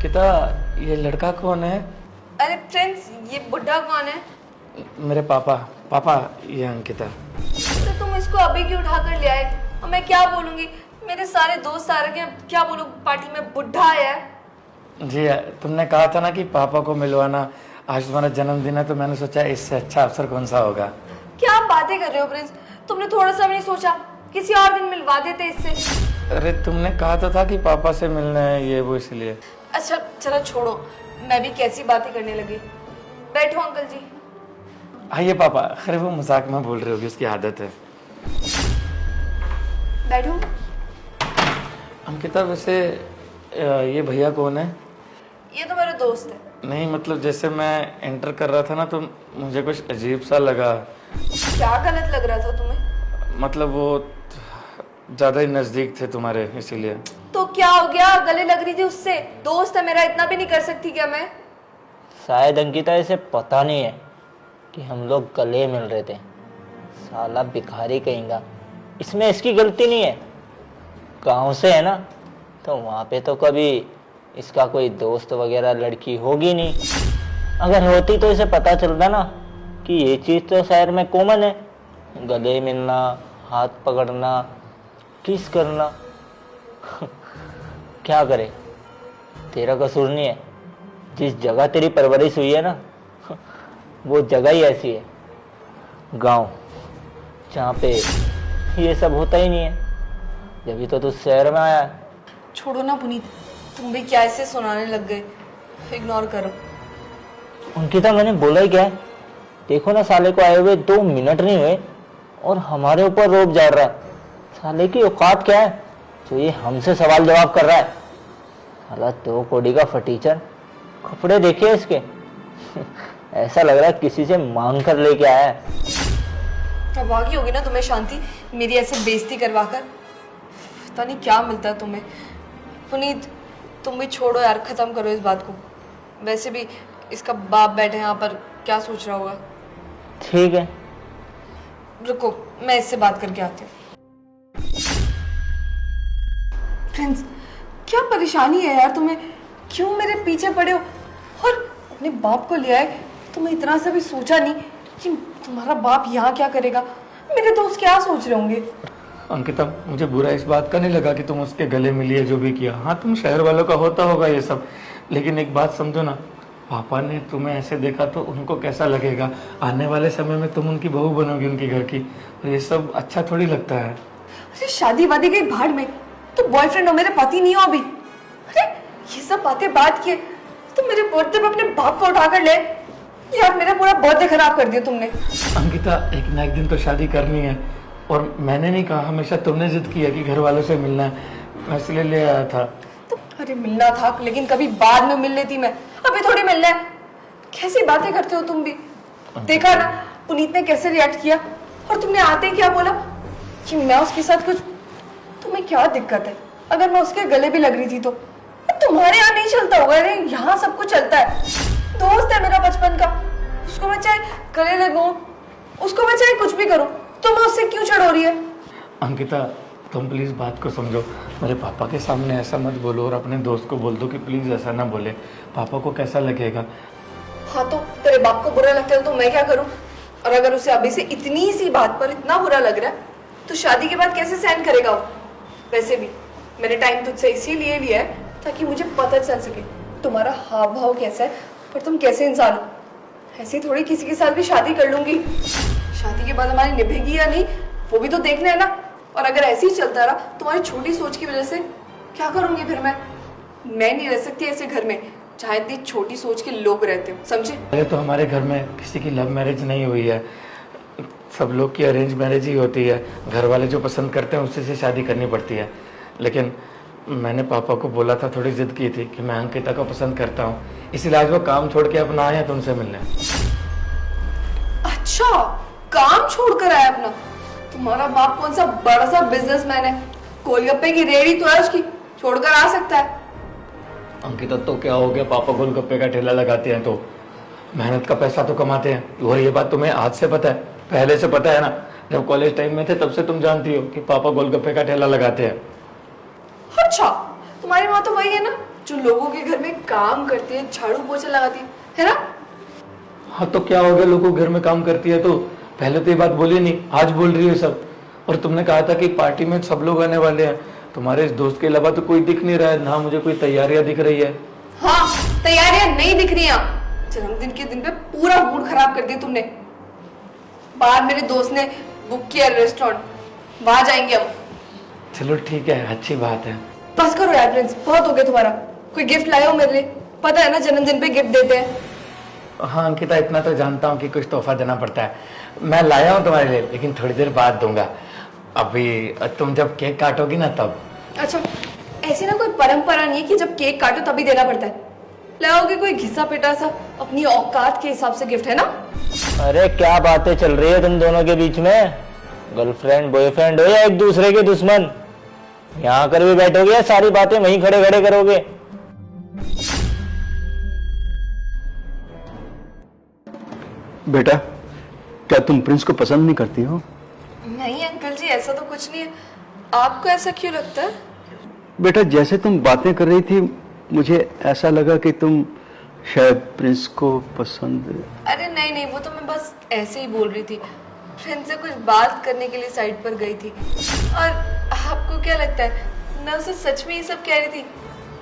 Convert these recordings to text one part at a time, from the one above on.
अंकिता, ये लड़का कौन है? अरे फ्रेंड्स, ये बुढ़ा कौन है? मेरे पापा। पापा, ये अंकिता। तो तुम इसको अभी क्यों उठा कर ले आए? और मैं क्या बोलूंगी? मेरे सारे दोस्त आ रखे हैं, क्या बोलूं? पार्टी में बुढ़ा आया है। जी, तुमने कहा था ना कि पापा को मिलवाना। आज तुम्हारा जन्मदिन है तो मैंने सोचा इससे अच्छा अवसर कौन सा होगा। क्या आप बातें कर रहे हो प्रिंस? तुमने थोड़ा सा भी नहीं सोचा? किसी और दिन मिलवा देते इससे। अरे तुमने कहा तो था कि पापा से मिलना है, ये वो, इसलिए। अच्छा चलो छोड़ो, मैं भी कैसी बातें करने लगी। बैठो अंकल जी। आइए पापा। अरे वो मजाक में बोल रही होगी, उसकी आदत है। बैठो। अंकिता, वैसे ये भैया कौन है? ये तो मेरे दोस्त है। नहीं मतलब जैसे मैं एंटर कर रहा था ना तो मुझे कुछ अजीब सा लगा। क्या गलत लग रहा था तुम्हें? मतलब वो ज्यादा ही नजदीक थे तुम्हारे, इसीलिए। तो क्या हो गया? गले लग रही थी उससे। दोस्त है मेरा, इतना भी नहीं कर सकती क्या मैं? शायद अंकिता इसे पता नहीं है कि हम लोग गले मिल रहे थे। साला भिखारी कहेगा, इसमें इसकी गलती नहीं है। गांव से है ना, तो वहाँ पे तो कभी इसका कोई दोस्त वगैरह लड़की होगी नहीं। अगर होती तो इसे पता चलता ना कि ये चीज़ तो शहर में कॉमन है, गले मिलना, हाथ पकड़ना, किस करना। क्या करे, तेरा कसूर नहीं है। जिस जगह तेरी परवरिश हुई है ना, वो जगह ही ऐसी है, गांव, जहाँ पे ये सब होता ही नहीं है। जब तो तू शहर में आया है। छोड़ो ना पुनीत, तुम भी क्या ऐसे सुनाने लग गए? इग्नोर करो। अंकिता, मैंने बोला ही क्या है? देखो ना, साले को आए हुए 2 मिनट नहीं हुए और हमारे ऊपर रोब जा रहा है। साले की औकात क्या है जो ये हमसे सवाल जवाब कर रहा है? साला 2 कौड़ी का फटीचर। कपड़े देखिए इसके। ऐसा लग रहा है किसी से मांग कर लेके आया है। अब आ गई होगी ना तुम्हें शांति, मेरी ऐसे बेइज्जती करवा कर। पता नहीं क्या मिलता है तुम्हें। पुनीत, तुम भी छोड़ो यार, खत्म करो इस बात को। वैसे भी इसका बाप बैठे यहाँ पर, क्या सोच रहा होगा? ठीक है, रुको, मैं इससे बात करके आती हूँ। फ्रेंड्स, क्या परेशानी है यार तुम्हें? क्यों मेरे पीछे पड़े हो? और अपने बाप को ले आए, तुम्हें इतना सा भी सोचा नहीं कि तुम्हारा बाप यहाँ क्या करेगा? मेरे दोस्त क्या सोच रहे होंगे? अंकिता, मुझे बुरा इस बात का नहीं लगा कि तुम उसके गले मिली है, जो भी किया। हाँ, तुम शहर वालों का होता होगा ये सब, लेकिन एक बात समझो ना, पापा ने तुम्हें ऐसे देखा तो उनको कैसा लगेगा? आने वाले समय में तुम उनकी बहू बनोगी, उनके घर की। और ये सब अच्छा थोड़ी लगता है। अरे शादी वादी गई भाड़ में, तो बॉयफ्रेंड हो, मेरे पति नहीं हो अभी। अरे ये सब बातें बात की, तुम मेरे बर्थडे पे अपने बाप को उठा कर ले। यार मेरा पूरा बर्थडे खराब कर दिया तुमने। अंकिता, एक ना एक दिन तो शादी करनी है, और मैंने नहीं कहा, हमेशा तुमने जिद किया कि घर वालों से मिलना है, मैं इसलिए ले आया था। तो अरे मिलना था, लेकिन कभी बाद में मिल लेती मैं, अभी थोड़ी मिलना है। कैसी बातें करते हो तुम भी? देखा ना पुनीत ने कैसे रिएक्ट किया, और तुमने आते ही क्या बोला कि मैं उसके साथ कुछ। तुम्हें क्या दिक्कत है? अगर मैं उसके गले भी लग रही थी तो तुम्हारे यहाँ नहीं चलता होगा? अरे यहाँ सब कुछ चलता है। दोस्त है मेरा बचपन का, उसको मैं चाहे गले लगूं, उसको मैं चाहे कुछ भी करूं, तुम उससे क्यों चिढ़ हो रही है? अंकिता, तुम प्लीज बात को समझो। मेरे पापा के सामने ऐसा मत बोलो, और अपने दोस्त को बोल दो कि प्लीज ऐसा ना बोले। पापा को कैसा लगेगा? हाँ तो तेरे बाप को बुरा लगता है तो मैं क्या करूं? और अगर उसे अभी से इतनी सी बात पर इतना बुरा लग रहा है तो शादी के बाद कैसे सहन करेगा वो? वैसे भी मैंने टाइम तुझसे इसीलिए लिया है ताकि मुझे पता चल सके तुम्हारा हाव भाव कैसा है, पर तुम कैसे इंसान हो। ऐसे थोड़ी किसी के साथ भी शादी कर लूंगी। शादी के बाद हमारी निभेगी या नहीं वो भी तो देखना है ना। और अगर ऐसे ही चलता रहा तुम्हारी छोटी सोच की वजह से, क्या करूंगी फिर मैं? नहीं रह सकती ऐसे घर में जहाँ इतनी छोटी सोच के लोग रहते हो, समझे? पहले तो हमारे घर में किसी की लव मैरिज नहीं हुई है, सब लोग की अरेंज मैरिज ही होती है। घर वाले जो पसंद करते हैं उससे से शादी करनी पड़ती है। लेकिन मैंने पापा को बोला था, थोड़ी जिद की थी कि मैं अंकिता को पसंद करता हूँ, इसलिए आज वो काम छोड़ के अपना आया तुमसे मिलने। अच्छा, काम छोड़कर आया अपना? तुम्हारा बाप कौन सा बड़ा सा बिजनेसमैन है? गोलगप्पे की रेहड़ी तो है उसकी, छोड़कर आ सकता है? अंकिता, तो क्या हो गया? पापा गोलगप्पे का ठेला लगाते हैं तो मेहनत का पैसा तो कमाते हैं। और ये बात तुम्हें आज से पता है? पहले से पता है ना? जब कॉलेज टाइम में थे तब से तुम जानती हो कि पापा गोलगप्पे का ठेला लगाते हैं। अच्छा, तुम्हारी माँ तो वही है ना जो लोगों के घर में काम करती है, झाड़ू पोछा लगाती है ना? हाँ तो क्या हो गया, लोगों के घर में काम करती है तो पहले तो ये बात बोली नहीं, आज बोल रही है सब। और तुमने कहा था कि पार्टी में सब लोग आने वाले हैं, तुम्हारे इस दोस्त के अलावा तो कोई दिख नहीं रहा है, ना मुझे कोई तैयारियां दिख रही है। हाँ, तैयारियां नहीं दिख रही हैं। जन्मदिन के दिन पे पूरा मूड खराब कर दिया तुमने। बाहर मेरे दोस्त ने बुक किया रेस्टोरेंट, वहां जाएंगे हम। चलो ठीक है, अच्छी बात है। बस करो यार प्रिंस, बहुत हो गया तुम्हारा। कोई गिफ्ट लाए हो मेरे लिए? पता है ना जन्मदिन पे गिफ्ट देते हैं। हाँ अंकिता, इतना तो जानता हूँ कि कुछ तोहफा देना पड़ता है। मैं लाया हूँ तुम्हारे लिए, लेकिन थोड़ी देर बाद दूंगा। अभी तुम जब केक काटोगी ना तब। अच्छा, ऐसी ना कोई परंपरा नहीं है कि जब केक काटो तभी देना पड़ता है। लाओगे कोई घिसा पिटा सा अपनी औकात के हिसाब से गिफ्ट, है ना? अरे क्या बातें चल रही है तुम दोनों के बीच में? गर्लफ्रेंड बॉयफ्रेंड हो या एक दूसरे के दुश्मन? यहाँ कर भी बैठोगे या सारी बातें वहीं खड़े खड़े करोगे? बेटा, क्या तुम प्रिंस को पसंद नहीं करती हो? नहीं अंकल जी, ऐसा तो कुछ नहीं है। आपको ऐसा क्यों लगता है? बेटा, जैसे तुम बातें कर रही थी मुझे ऐसा लगा कि तुम शायद प्रिंस को पसंद। अरे नहीं नहीं, वो तो मैं बस ऐसे ही बोल रही थी। फ्रेंड से कुछ बात करने के लिए साइड पर गई थी। और आपको क्या लगता है मैं उसे सच में ये सब कह रही थी?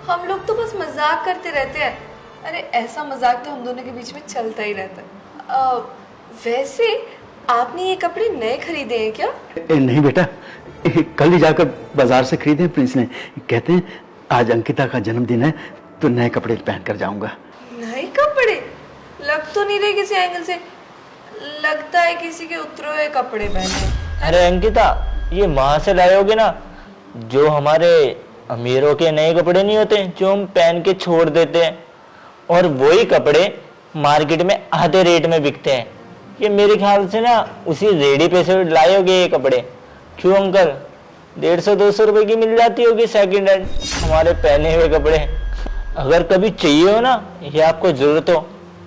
हम लोग तो बस मजाक करते रहते हैं। अरे ऐसा मजाक तो हम दोनों के बीच में चलता ही रहता है। वैसे आपने ये कपड़े नए खरीदे हैं क्या? नहीं बेटा, कल ही जाकर बाजार से खरीदे प्रिंस ने। कहते हैं आज अंकिता का जन्मदिन है तो नए कपड़े पहन कर जाऊंगा। नए कपड़े? लग तो नहीं रहे किसी एंगल से, लगता है किसी के उतरे हुए कपड़े पहने। अरे अंकिता, ये वहां से लाए होगे ना जो हमारे अमीरों के नए कपड़े नहीं होते जो हम पहन के छोड़ देते हैं, और वही कपड़े मार्केट में आधे रेट में बिकते हैं। ये मेरे ख्याल से ना उसी रेडी पे से लाए होगे ये कपड़े। क्यों अंकल, 150-200 रुपए की मिल जाती होगी सेकंड हैंड हमारे पहने हुए कपड़े। अगर कभी चाहिए हो ना या आपको जरूरत हो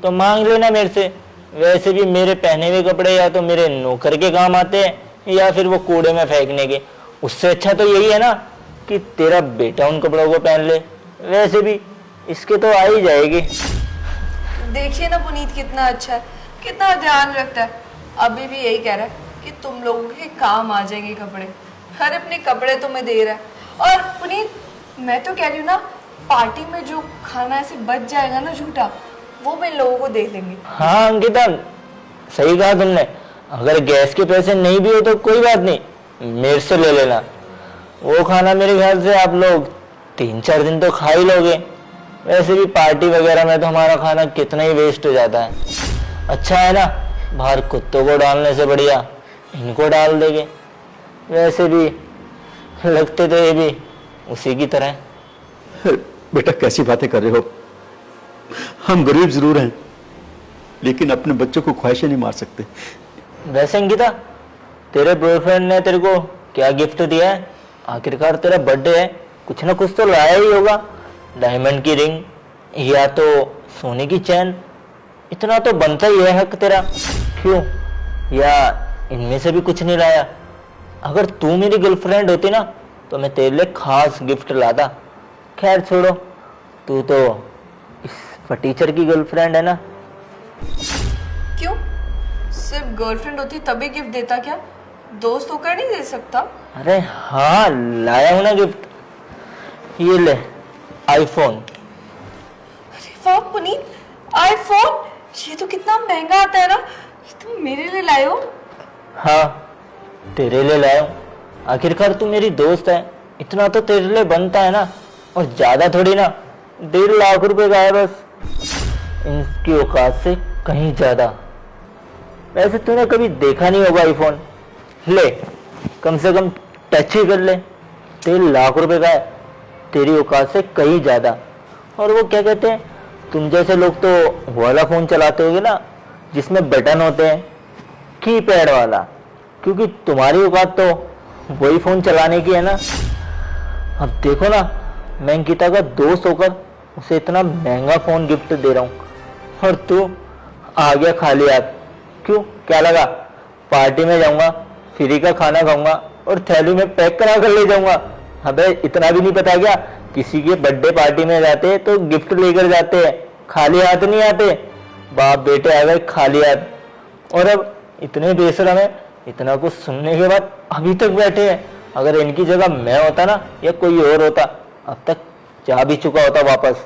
तो मांग लेना मेरे से। वैसे भी मेरे पहने हुए कपड़े या तो मेरे नौकर के काम आते हैं या फिर वो कूड़े में फेंकने के। उससे अच्छा तो यही है ना कि तेरा बेटा उन कपड़ों को पहन ले। वैसे भी इसके तो आ ही जाएगी। देखिए ना पुनीत कितना अच्छा है, कितना ध्यान रखता है। अभी भी यही कह रहा है कि तुम लोगों के काम आ जाएंगे कपड़े। हर अपने कपड़े तुम्हें दे रहा है। और पुनीत, मैं तो कह रही हूँ ना, पार्टी में जो खाना ऐसे बच जाएगा ना झूठा, वो मैं इन लोगों को दे देंगे। हाँ अंकिता, सही कहा तुमने। अगर गैस के पैसे नहीं भी हो तो कोई बात नहीं, मेरे से ले लेना। वो खाना मेरे ख्याल से आप लोग 3-4 दिन तो खा ही लोगे। वैसे भी पार्टी वगैरह में तो हमारा खाना कितना ही वेस्ट हो जाता है। अच्छा है ना, बाहर कुत्तों को डालने से बढ़िया इनको डाल देंगे। वैसे भी लगते तो ये भी उसी की तरह। बेटा कैसी बातें कर रहे हो? हम गरीब जरूर हैं लेकिन अपने बच्चों को ख्वाहिशें नहीं मार सकते। वैसे अंकिता, तेरे बॉयफ्रेंड ने तेरे को क्या गिफ्ट दिया है? आखिरकार तेरा बर्थडे है, कुछ ना कुछ तो लाया ही होगा। डायमंड की रिंग या तो सोने की चैन, इतना तो बनता ही है हक तेरा। क्यों, या इनमें से भी कुछ नहीं लाया? अगर तू मेरी गर्लफ्रेंड होती ना तो मैं तेरे लिए खास गिफ्ट लाता। खैर छोड़ो, तू तो इस फटीचर की गर्लफ्रेंड है ना। क्यों, सिर्फ गर्लफ्रेंड होती तभी गिफ्ट देता क्या? दोस्त होकर नहीं दे सकता? अरे हाँ, लाया हूं ना गिफ्ट। ये ले, आईफोन। अरे वाह पुनीत, आईफोन! ये तो कितना महंगा आता है ना। ये तुम मेरे लिए लाए हो? हाँ, तेरे लिए लाया हूं। आखिरकार तू मेरी दोस्त है, इतना तो तेरे लिए बनता है ना। और ज्यादा थोड़ी ना, 1.5 लाख रुपए का है बस। इनकी औकात से कहीं ज्यादा। वैसे तूने कभी देखा नहीं होगा आईफोन। ले, कम से कम टच ही कर ले। 1.5 लाख रुपए का है, तेरी औकात से कहीं ज्यादा। और वो क्या कहते हैं, तुम जैसे लोग तो वाला फोन चलाते होगे ना जिसमें बटन होते हैं, कीपैड वाला। क्योंकि तुम्हारी औकात तो वही फोन चलाने की है ना। अब देखो ना, मैं अंकिता का दोस्त होकर उसे इतना महंगा फोन गिफ्ट दे रहा हूँ और तू आ गया खाली हाथ। क्यों, क्या लगा पार्टी में जाऊंगा, फ्री का खाना खाऊंगा और थैली में पैक करा कर ले जाऊंगा? अबे इतना भी नहीं पता क्या, किसी के बर्थडे पार्टी में जाते हैं तो गिफ्ट लेकर जाते हैं, खाली हाथ नहीं आते। बाप बेटे आ गए खाली हाथ। और अब इतने बेशरम है, इतना कुछ सुनने के बाद अभी तक बैठे हैं। अगर इनकी जगह मैं होता ना या कोई और होता, अब तक जा भी चुका होता वापस।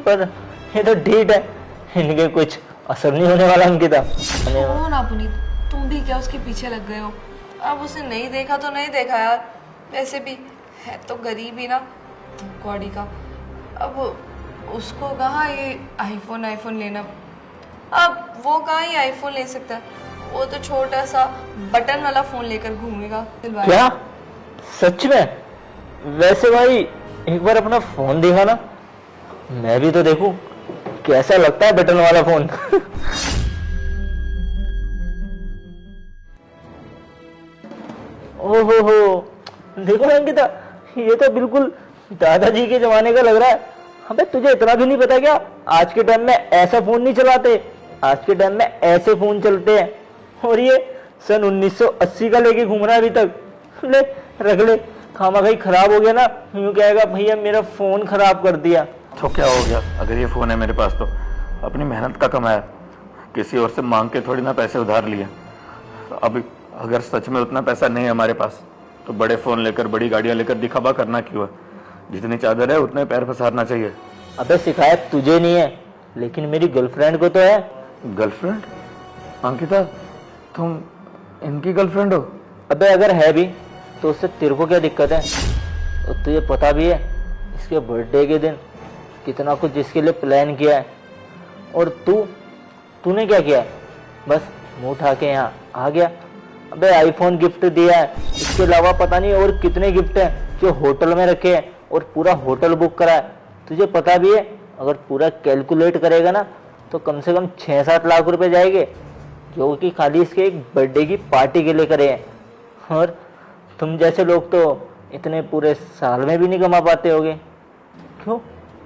पर ये तो ढीठ है, इनके कुछ असर नहीं होने वाला अंकिता। छोड़ो ना पुनीत, तुम भी क्या उसके पीछे लग गए हो। अब उसे नहीं देखा तो नहीं देखा यार, वैसे भी है तो गरीब ही ना कौड़ी का। अब उसको कहाँ ये आईफोन लेना, अब वो कहाँ ही आईफोन ले सकता है, वो तो छोटा सा बटन वाला फोन लेकर घूमेगा। क्या सच में? वैसे भाई एक बार अपना फोन देखा ना, मैं भी तो देखूं कैसा लगता है बटन वाला फोन। ओहो हो, देखो अंकिता, ये तो बिल्कुल दादाजी के जमाने का लग रहा है। अबे तुझे इतना भी नहीं पता क्या, आज के टाइम में ऐसा फोन नहीं चलाते, आज के टाइम में ऐसे फोन चलते हैं। और ये सन 1980 का लेके घूम रहा है अभी तक। ले रख ले, खामाखाई खराब हो गया ना, यूं कहेगा भैया मेरा फोन खराब कर दिया। तो क्या हो गया, अगर ये फ़ोन है मेरे पास तो अपनी मेहनत का कमाया, किसी और से मांग के थोड़ी ना पैसे उधार लिए। अब अगर सच में उतना पैसा नहीं है हमारे पास तो बड़े फ़ोन लेकर बड़ी गाड़ियाँ लेकर दिखावा करना क्यों है। जितनी चादर है उतने पैर पसारना चाहिए। अबे शिकायत तुझे नहीं है, लेकिन मेरी गर्लफ्रेंड को तो है। गर्लफ्रेंड? अंकिता तुम इनकी गर्लफ्रेंड हो? अबे अगर है भी तो उससे तेरे को क्या दिक्कत है? तो तुझे पता भी है इसके बर्थडे के दिन कितना कुछ इसके लिए प्लान किया है। और तूने क्या किया है? बस मुंह उठा के यहाँ आ गया। अबे आईफोन गिफ्ट दिया है, इसके अलावा पता नहीं और कितने गिफ्ट हैं जो होटल में रखे हैं, और पूरा होटल बुक करा है। तुझे पता भी है अगर पूरा कैलकुलेट करेगा ना तो कम से कम 6-7 लाख रुपए जाएंगे, जो कि खाली इसके एक बर्थडे की पार्टी के लिए करे हैं। और तुम जैसे लोग तो इतने पूरे साल में भी नहीं कमा पाते होगे। क्यों,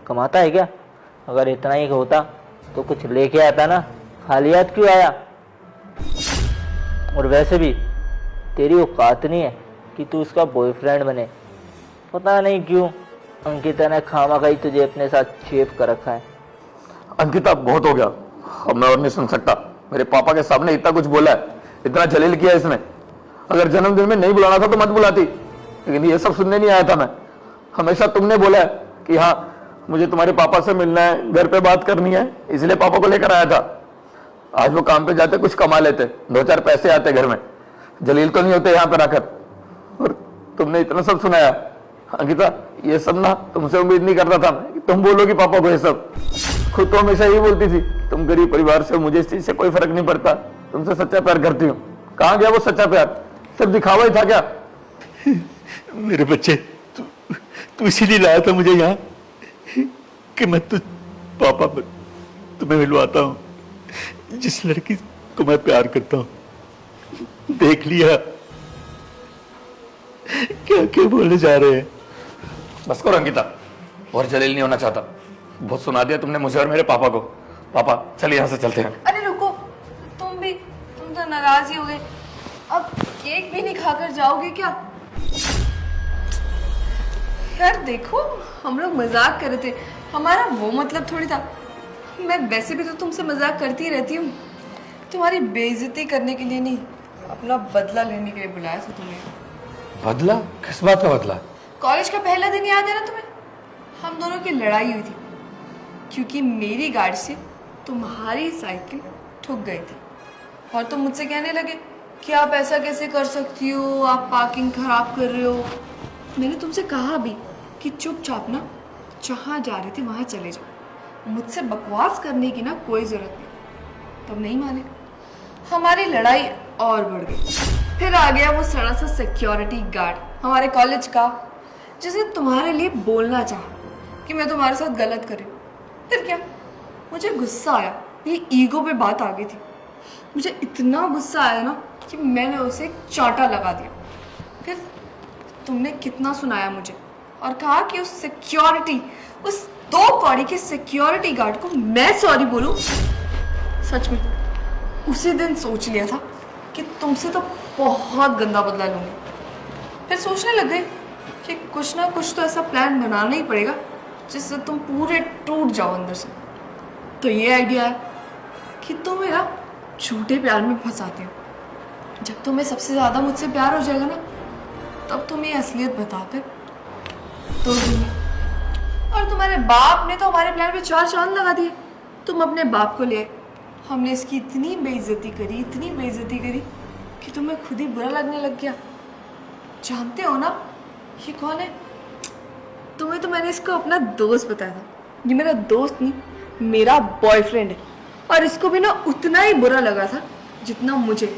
कमाता है क्या? अगर इतना ही होता तो कुछ लेके आता ना, खाली हाथ क्यों आया? और वैसे भी तेरी औकात नहीं है कि तू उसका बॉयफ्रेंड बने। पता नहीं क्यों अंकिता ने खामाखाई तुझे अपने साथ चेप कर रखा है। अंकिता बहुत हो गया, अब मैं और नहीं सुन सकता। मेरे पापा के सामने इतना कुछ बोला है, इतना जलील किया इसने। अगर जन्मदिन में नहीं बुलाना था तो मत बुलाती, लेकिन ये सब सुनने नहीं आया था मैं। हमेशा तुमने बोला है कि हाँ मुझे तुम्हारे पापा से मिलना है, घर पे बात करनी है, इसलिए पापा को लेकर आया था। आज वो काम पे जाते कुछ कमा लेते, 2-4 पैसे आते घर में, जलील तो नहीं होते यहाँ पर आकर। और तुमने इतना सब सुनाया। अंकिता ये सब ना तुमसे उम्मीद नहीं करता था कि तुम बोलोगी पापा को ये सब। खुद तो हमेशा यही बोलती थी तुम गरीब परिवार से, मुझे इस चीज से कोई फर्क नहीं पड़ता, तुमसे सच्चा प्यार करती हूँ। कहाँ गया वो सच्चा प्यार? सब दिखावा ही था क्या? मेरे बच्चे, तू इसीलिए लाया था मुझे यहाँ कि मैं पापा तुम्हें मिलवाता हूँ जिस लड़की को मैं प्यार करता हूँ। देख लिया क्या क्या बोले जा रहे हैं। बस करो अंकिता, और जलील नहीं होना चाहता। बहुत सुना दिया तुमने मुझे और मेरे पापा को। पापा चलिए यहाँ से चलते हैं। अरे रुको, तुम तो नाराज ही हो गए। अब केक भी नहीं खाकर जाओगे क्या? यार देखो, हम लोग मजाक कर रहे थे, हमारा वो मतलब थोड़ी था। मैं वैसे भी तो तुमसे मजाक करती रहती हूँ, तुम्हारी बेइज्जती करने के लिए नहीं, अपना बदला लेने के लिए बुलाया था तुम्हें। बदला? किस बात का बदला? कॉलेज का पहला दिन याद है ना तुम्हें? हम दोनों की लड़ाई हुई थी क्योंकि मेरी गाड़ी से तुम्हारी साइकिल ठुक गई थी, और तुम मुझसे कहने लगे कि आप ऐसा कैसे कर सकती हो, आप पार्किंग खराब कर रहे हो। मैंने तुमसे कहा भी कि चुपचाप ना जहाँ जा रहे थे वहाँ चले जाओ, मुझसे बकवास करने की ना कोई ज़रूरत नहीं। तब नहीं माने, हमारी लड़ाई और बढ़ गई। फिर आ गया वो सड़ा सा सिक्योरिटी गार्ड हमारे कॉलेज का, जिसने तुम्हारे लिए बोलना चाहा कि मैं तुम्हारे साथ गलत करी। फिर क्या, मुझे गुस्सा आया, ये ईगो पे बात आ गई थी। मुझे इतना गुस्सा आया ना कि मैंने उसे एक चांटा लगा दिया। फिर तुमने कितना सुनाया मुझे और कहा कि उस 2 कौड़ी के सिक्योरिटी गार्ड को मैं सॉरी बोलूं। सच में उसी दिन सोच लिया था कि तुमसे तो बहुत गंदा बदला लूंगी। फिर सोचने लग गई कि कुछ ना कुछ तो ऐसा प्लान बनाना ही पड़ेगा जिससे तुम पूरे टूट जाओ अंदर से। तो ये आइडिया है कि तुम मेरा झूठे प्यार में फंसाते हो। जब तुम्हें सबसे ज़्यादा मुझसे प्यार हो जाएगा ना, तब तुम ये असलियत बताकर तो और तुम्हारे बाप ने तो हमारे प्लान पे 4 चांद लगा दिए। तुम अपने बाप को ले आए, हमने इसकी इतनी बेइज्जती करी कि तुम्हें खुद ही बुरा लगने लग गया। जानते हो ना ये कौन है? तुम्हें तो मैंने इसको अपना दोस्त बताया था। ये मेरा दोस्त नहीं, मेरा बॉयफ्रेंड है। और इसको भी ना उतना ही बुरा लगा था जितना मुझे।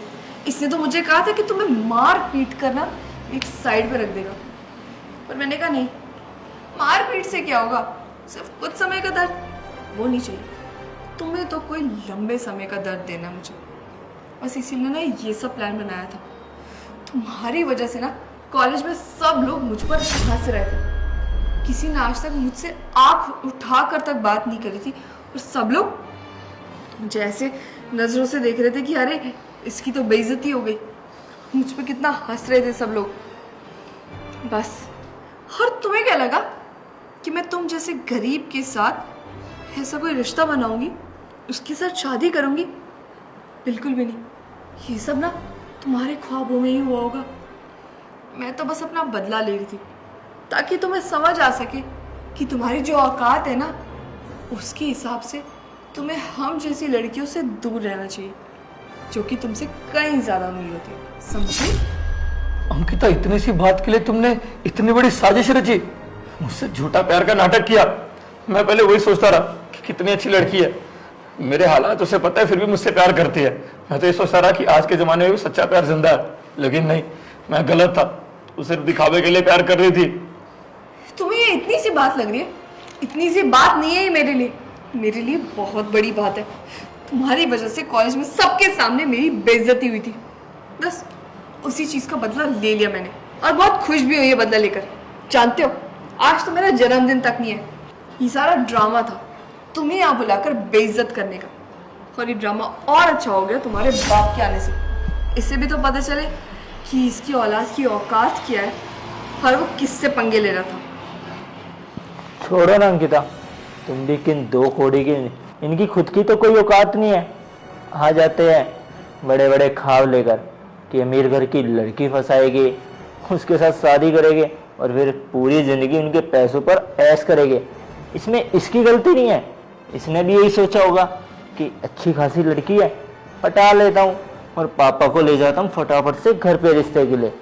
इसने तो मुझे कहा था कि तुम्हें मार पीट कर ना एक साइड पे रख देगा, पर मैंने कहा नहीं, मार पीट से क्या होगा, सिर्फ कुछ समय का दर्द वो नहीं चाहिए। तुम्हें तो कोई लंबे समय का दर्द देना मुझे। बस इसीलिए ना ये सब प्लान बनाया था। तुम्हारी वजह से ना कॉलेज में सब लोग मुझ पर हंस रहे थे। किसी ने आज तक मुझसे आंख उठाकर तक बात नहीं करी थी, और सब लोग मुझे ऐसे नजरों से देख रहे थे कि अरे इसकी तो बेइज्जती हो गई। मुझ पर कितना हंस रहे थे सब लोग। बस, और तुम्हें क्या लगा कि मैं तुम जैसे गरीब के साथ ऐसा कोई रिश्ता बनाऊंगी, उसके साथ शादी करूंगी? बिल्कुल भी नहीं। ये सब ना तुम्हारे ख्वाबों में ही हुआ होगा। मैं तो बस अपना बदला ले रही थी ताकि तुम्हें समझ आ सके कि तुम्हारी जो औकात है ना, उसके हिसाब से तुम्हें हम जैसी लड़कियों से दूर रहना चाहिए, जो कि तुमसे कहीं ज्यादा अमीर होती है। समझे? अंकिता, इतनी सी बात के लिए तुमने इतनी बड़ी साजिश रची, मुझसे झूठा प्यार का नाटक किया। मैं पहले वही सोचता रहा कि कितनी अच्छी लड़की है, मेरे हालात उसे पता है, फिर भी मुझसे प्यार करती है। मैं तो ये सोचता रहा कि आज के जमाने में भी सच्चा प्यार जिंदा है, लेकिन नहीं, मैं गलत था। वो सिर्फ दिखावे के लिए प्यार कर रही थी। तुम्हें ये इतनी सी बात लग रही है? इतनी सी बात नहीं है ये मेरे लिए बहुत बड़ी बात है। तुम्हारी वजह से कॉलेज में सबके सामने मेरी बेइज्जती हुई थी। बस उसी चीज का बदला ले लिया मैंने, और बहुत खुश भी हुई है बदला लेकर। जानते हो, आज तो मेरा जन्मदिन तक नहीं है। ये सारा ड्रामा था तुम्हें यहाँ बुलाकर बेइज्जत करने का, और ये ड्रामा और अच्छा हो गया तुम्हारे बाप के आने से। इससे भी तो पता चले कि इसकी औलाद की औकात क्या है और वो किससे पंगे ले रहा था। छोड़ो ना अंकिता, तुम भी किन 2 कौड़ी की, इनकी खुद की तो कोई औकात नहीं है। आ जाते हैं बड़े बड़े ख्वाब लेकर कि अमीर घर की लड़की फंसाएगी, उसके साथ शादी करेंगे और फिर पूरी जिंदगी उनके पैसों पर ऐश करेंगे। इसमें इसकी गलती नहीं है। इसने भी यही सोचा होगा कि अच्छी खासी लड़की है, पटा लेता हूँ और पापा को ले जाता हूँ फटाफट से घर पे रिश्ते के लिए,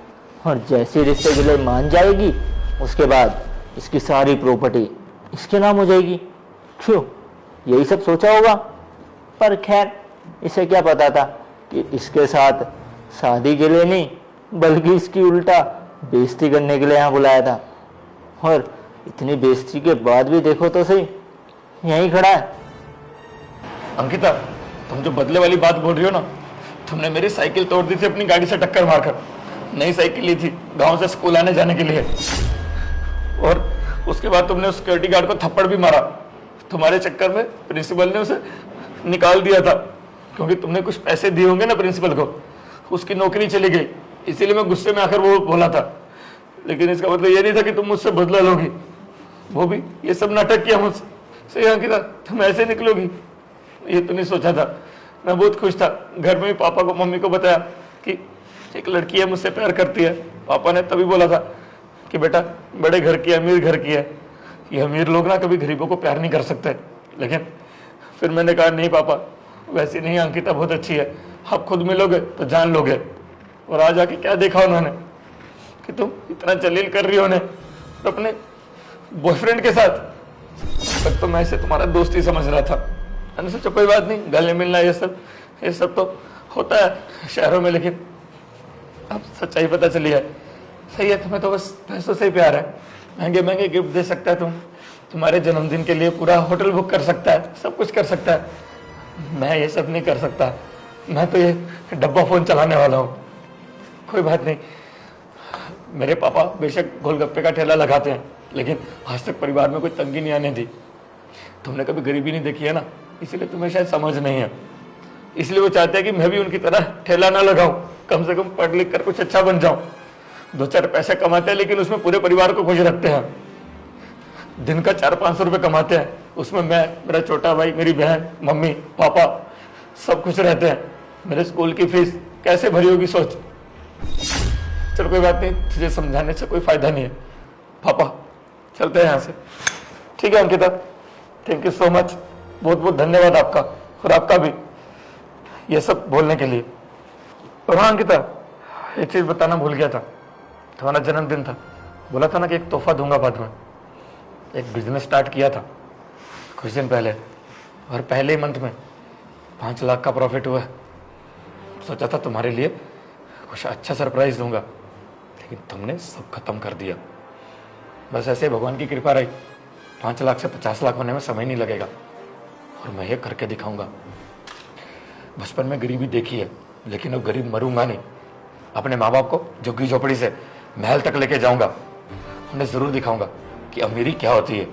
और जैसे रिश्ते के लिए मान जाएगी उसके बाद इसकी सारी प्रॉपर्टी इसके नाम हो जाएगी। क्यों, यही सब सोचा होगा। पर खैर, इसे क्या पता था कि इसके साथ शादी के लिए नहीं, बल्कि इसकी उल्टा बेइज्जती करने के लिए यहाँ बुलाया था। और इतनी बेइज्जती के बाद भी देखो तो सही, यहीं खड़ा है। अंकिता, तुम जो बदले वाली बात बोल रही हो ना, तुमने मेरी साइकिल तोड़ दी थी अपनी गाड़ी से टक्कर मारकर। नई साइकिल ली थी गांव से स्कूल आने जाने के लिए, और उसके बाद तुमने उस सिक्योरिटी गार्ड को थप्पड़ भी मारा। तुम्हारे चक्कर में प्रिंसिपल ने उसे निकाल दिया था, क्योंकि तुमने कुछ पैसे दिए होंगे ना प्रिंसिपल को, उसकी नौकरी चली गई। इसीलिए मैं गुस्से में आकर वो बोला था, लेकिन इसका मतलब ये नहीं था कि तुम मुझसे बदला लोगी। वो भी ये सब नाटक किया मुझसे। सही अंकिता, तुम ऐसे निकलोगी ये तो नहीं सोचा था। मैं बहुत खुश था। घर में भी पापा को मम्मी को बताया कि एक लड़की है मुझसे प्यार करती है। पापा ने तभी बोला था कि बेटा बड़े घर की, अमीर घर की है, ये अमीर लोग ना कभी गरीबों को प्यार नहीं कर सकते। लेकिन फिर मैंने कहा नहीं पापा, वैसी नहीं, अंकिता बहुत अच्छी है, आप खुद मिलोगे तो जान लोगे। और आज आके क्या देखा उन्होंने कि तुम इतना जलील कर रही हो उन्हें तो अपने बॉयफ्रेंड के साथ। तक तो मैं इसे तुम्हारा दोस्त ही समझ रहा था। मैंने सोचा कोई बात नहीं, गले मिलना ये सब तो होता है शहरों में, लेकिन अब सच्चाई पता चली है। सही है, तुम्हें तो बस पैसों से ही प्यार है। महंगे महंगे गिफ्ट दे सकता है तुम्हारे जन्मदिन के लिए पूरा होटल बुक कर सकता है, सब कुछ कर सकता है। मैं ये सब नहीं कर सकता। मैं तो ये डब्बा फोन चलाने वाला हूँ। कोई बात नहीं, मेरे पापा बेशक गोलगप्पे का ठेला लगाते हैं, लेकिन आज तक परिवार में कोई तंगी नहीं आने दी। तुमने कभी गरीबी नहीं देखी है ना, इसीलिए तुम्हें शायद समझ नहीं है। इसलिए वो चाहते हैं कि मैं भी उनकी तरह ठेला ना लगाऊं, कम से कम पढ़ लिख कर कुछ अच्छा बन जाऊं। दो चार पैसे कमाते हैं लेकिन उसमें पूरे परिवार को खुश रखते हैं। दिन का 400-500 रुपये कमाते हैं, उसमें मैं, मेरा छोटा भाई, मेरी बहन, मम्मी, पापा सब खुश रहते हैं। मेरे स्कूल की फीस कैसे भरी होगी सोच। चल कोई बात नहीं, तुझे समझाने से कोई फायदा नहीं है। पापा चलते हैं यहाँ से। ठीक है Ankita, thank you so much, बहुत बहुत धन्यवाद आपका, और आपका भी ये सब बोलने के लिए। और हाँ अंकिता, एक चीज़ बताना भूल गया था, तुम्हारा जन्मदिन था, बोला था ना कि एक तोहफा दूंगा बाद में। एक बिजनेस स्टार्ट किया था कुछ दिन पहले, और पहले ही मंथ में 5 लाख का प्रॉफिट हुआ है। सोचा था तुम्हारे लिए कुछ अच्छा सरप्राइज दूंगा, लेकिन तुमने सब खत्म कर दिया। बस ऐसे भगवान की कृपा रही, 5 लाख से 50 लाख होने में समय नहीं लगेगा, और मैं ये करके दिखाऊंगा। बचपन में गरीबी देखी है, लेकिन अब गरीब मरूंगा नहीं। अपने माँ बाप को झुग्गी झोपड़ी से महल तक लेके जाऊंगा, उन्हें जरूर दिखाऊंगा कि अमीरी क्या होती है।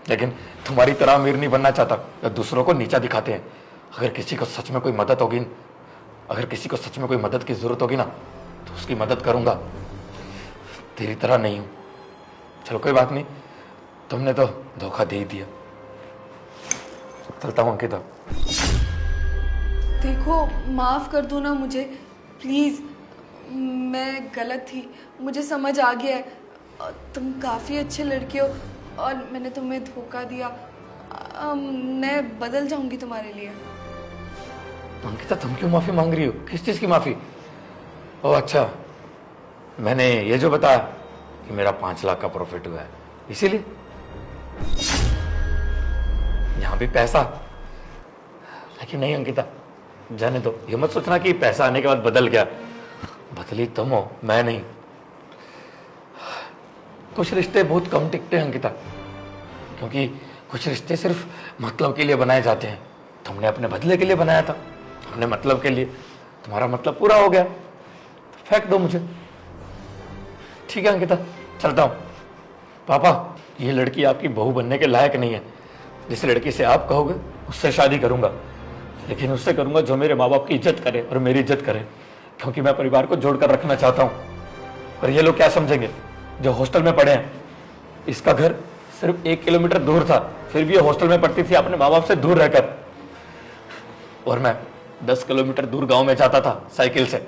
लेकिन तुम्हारी तरह अमीर नहीं बनना चाहता, या दूसरों को नीचा दिखाते हैं। अगर किसी को सच में कोई मदद होगी, अगर किसी को सच में कोई मदद की जरूरत होगी ना, तो उसकी मदद करूंगा, तेरी तरह नहीं हूं। चलो कोई बात नहीं, तुमने तो धोखा दे ही दिया। चलता हूं अंकिता। देखो माफ कर दो ना मुझे प्लीज, मैं गलत थी, मुझे समझ आ गया है। तुम काफी अच्छे लड़के हो और मैंने तुम्हें धोखा दिया। मैं बदल जाऊंगी तुम्हारे लिए। अंकिता तुम क्यों माफी मांग रही हो? किस चीज की माफी? ओह अच्छा, मैंने ये जो बताया कि मेरा 5 लाख का प्रॉफिट हुआ है, इसीलिए। यहां भी पैसा, लेकिन नहीं अंकिता, जाने दो। ये मत सोचना कि पैसा आने के बाद बदल गया। बदली तुम हो, मैं नहीं। कुछ रिश्ते बहुत कम टिकते हैं अंकिता, क्योंकि कुछ रिश्ते सिर्फ मतलब के लिए बनाए जाते हैं। तुमने अपने बदले के लिए बनाया था, अपने मतलब के लिए। तुम्हारा मतलब पूरा हो गया, तो फेंक दो मुझे। ठीक है अंकिता, चलता हूं। पापा, ये लड़की आपकी बहू बनने के लायक नहीं है। जिस लड़की से आप कहोगे उससे शादी करूंगा, लेकिन उससे करूंगा जो मेरे माँ बाप की इज्जत करे और मेरी इज्जत करे, क्योंकि मैं परिवार को जोड़कर रखना चाहता हूं। और ये लोग क्या समझेंगे जो हॉस्टल में पढ़े हैं? इसका घर सिर्फ 1 किलोमीटर दूर था, फिर भी ये हॉस्टल में पढ़ती थी अपने माँ बाप से दूर रहकर। और मैं 10 किलोमीटर दूर गांव में जाता था साइकिल से,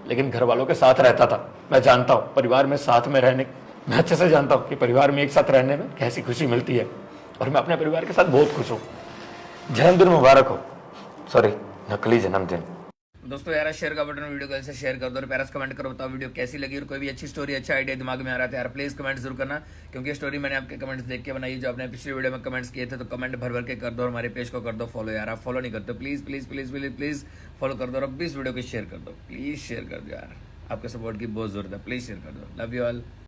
लेकिन घर वालों के साथ रहता था। मैं जानता हूँ परिवार में साथ में रहने, मैं अच्छे से जानता हूँ कि परिवार में एक साथ रहने में कैसी खुशी मिलती है, और मैं अपने परिवार के साथ बहुत खुश हूँ। जन्मदिन मुबारक हो। सॉरी, नकली जन्मदिन। दोस्तों यार, शेयर का बटन वीडियो को ऐसे शेयर कर दो और प्यारा कमेंट करो, बताओ वीडियो कैसी लगी। और कोई भी अच्छी स्टोरी, अच्छा आइडिया दिमाग में आ रहा है यार, प्लीज कमेंट जरूर करना, क्योंकि स्टोरी मैंने आपके कमेंट्स देख के बनाई। जो आपने पिछली वीडियो में कमेंट्स किए थे, तो कमेंट भर भर के कर दो और हमारे पेज को कर दो फॉलो। यार आप फॉलो नहीं करते, please please please please please follow कर दो, और अब इस वीडियो को शेयर कर दो, प्लीज शेयर कर दो यार, आपके सपोर्ट की बहुत जरूरत है, प्लीज शेयर कर दो। Love you all.